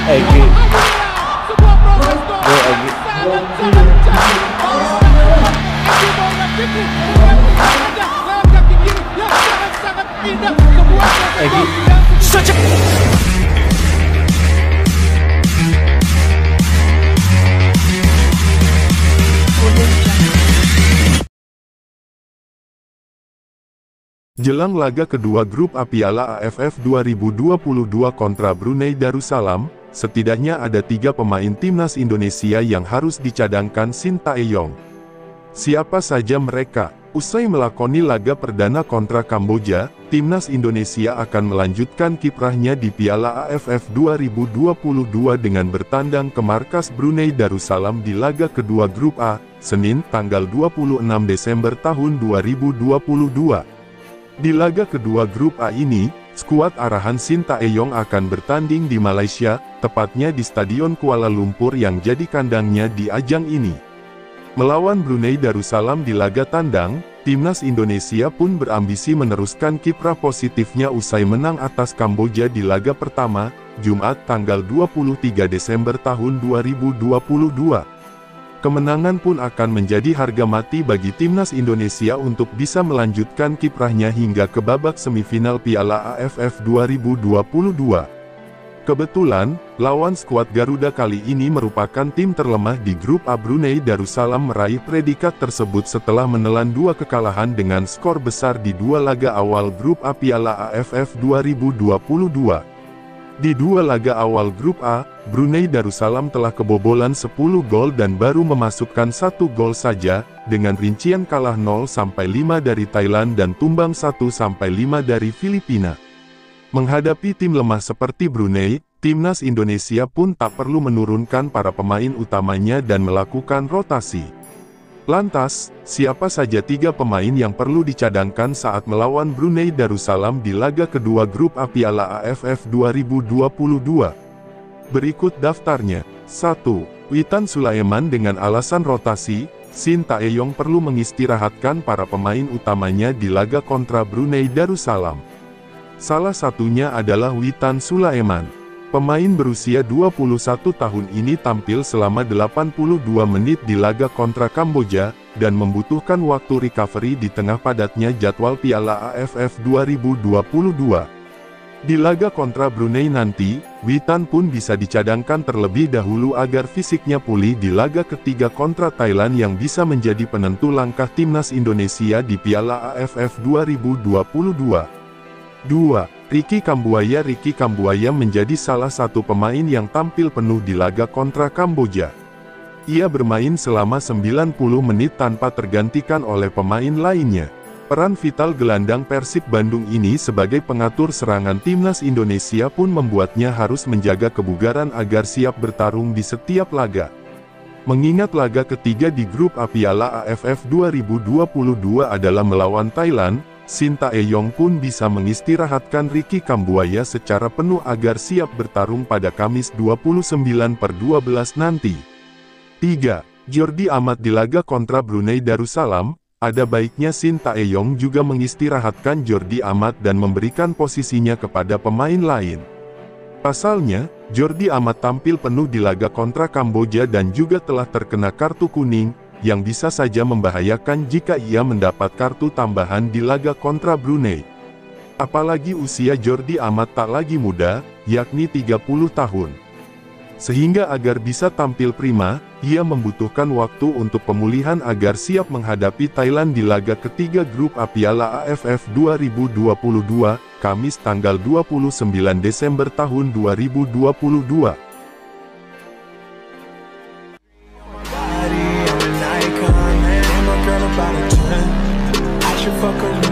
Egi. Sebuah proses gol Go Egi. sangat cair. Egi Maulana Fikri ada lewat kaki kiri yang sangat indah. Sebuah proses Egi. gol yang Jelang laga kedua grup A Piala AFF 2022 kontra Brunei Darussalam, setidaknya ada 3 pemain timnas Indonesia yang harus dicadangkan Sintayong. Siapa saja mereka? Usai melakoni laga perdana kontra Kamboja, timnas Indonesia akan melanjutkan kiprahnya di Piala AFF 2022 dengan bertandang ke markas Brunei Darussalam di laga kedua grup A, Senin tanggal 26 Desember tahun 2022. Di laga kedua grup A ini, skuad arahan Sintayong akan bertanding di Malaysia, tepatnya di Stadion Kuala Lumpur yang jadi kandangnya di ajang ini. Melawan Brunei Darussalam di laga tandang, timnas Indonesia pun berambisi meneruskan kiprah positifnya usai menang atas Kamboja di laga pertama, Jumat tanggal 23 Desember tahun 2022. Kemenangan pun akan menjadi harga mati bagi timnas Indonesia untuk bisa melanjutkan kiprahnya hingga ke babak semifinal Piala AFF 2022. Kebetulan, lawan skuad Garuda kali ini merupakan tim terlemah di grup A. Brunei Darussalam meraih predikat tersebut setelah menelan 2 kekalahan dengan skor besar di 2 laga awal grup A Piala AFF 2022. Di 2 laga awal grup A, Brunei Darussalam telah kebobolan 10 gol dan baru memasukkan 1 gol saja, dengan rincian kalah 0-5 dari Thailand dan tumbang 1-5 dari Filipina. Menghadapi tim lemah seperti Brunei, timnas Indonesia pun tak perlu menurunkan para pemain utamanya dan melakukan rotasi. Lantas, siapa saja 3 pemain yang perlu dicadangkan saat melawan Brunei Darussalam di laga kedua grup A Piala AFF 2022? Berikut daftarnya. 1. Witan Sulaiman. Dengan alasan rotasi, Sintayong perlu mengistirahatkan para pemain utamanya di laga kontra Brunei Darussalam. Salah satunya adalah Witan Sulaiman. Pemain berusia 21 tahun ini tampil selama 82 menit di laga kontra Kamboja, dan membutuhkan waktu recovery di tengah padatnya jadwal Piala AFF 2022. Di laga kontra Brunei nanti, Witan pun bisa dicadangkan terlebih dahulu agar fisiknya pulih di laga ketiga kontra Thailand yang bisa menjadi penentu langkah timnas Indonesia di Piala AFF 2022. 2. Ricky Kambuaya. Ricky Kambuaya menjadi salah satu pemain yang tampil penuh di laga kontra Kamboja. Ia bermain selama 90 menit tanpa tergantikan oleh pemain lainnya. Peran vital gelandang Persib Bandung ini sebagai pengatur serangan timnas Indonesia pun membuatnya harus menjaga kebugaran agar siap bertarung di setiap laga. Mengingat laga ketiga di grup A Piala AFF 2022 adalah melawan Thailand, Sintayong pun bisa mengistirahatkan Ricky Kambuaya secara penuh agar siap bertarung pada Kamis 29/12 nanti. 3. Jordi Amat. Di laga kontra Brunei Darussalam, ada baiknya Sintayong juga mengistirahatkan Jordi Amat dan memberikan posisinya kepada pemain lain. Pasalnya, Jordi Amat tampil penuh di laga kontra Kamboja dan juga telah terkena kartu kuning, yang bisa saja membahayakan jika ia mendapat kartu tambahan di laga kontra Brunei. Apalagi usia Jordi Amat tak lagi muda, yakni 30 tahun. Sehingga agar bisa tampil prima, ia membutuhkan waktu untuk pemulihan agar siap menghadapi Thailand di laga ketiga grup A Piala AFF 2022, Kamis tanggal 29 Desember tahun 2022. About a 10, I should fuck her.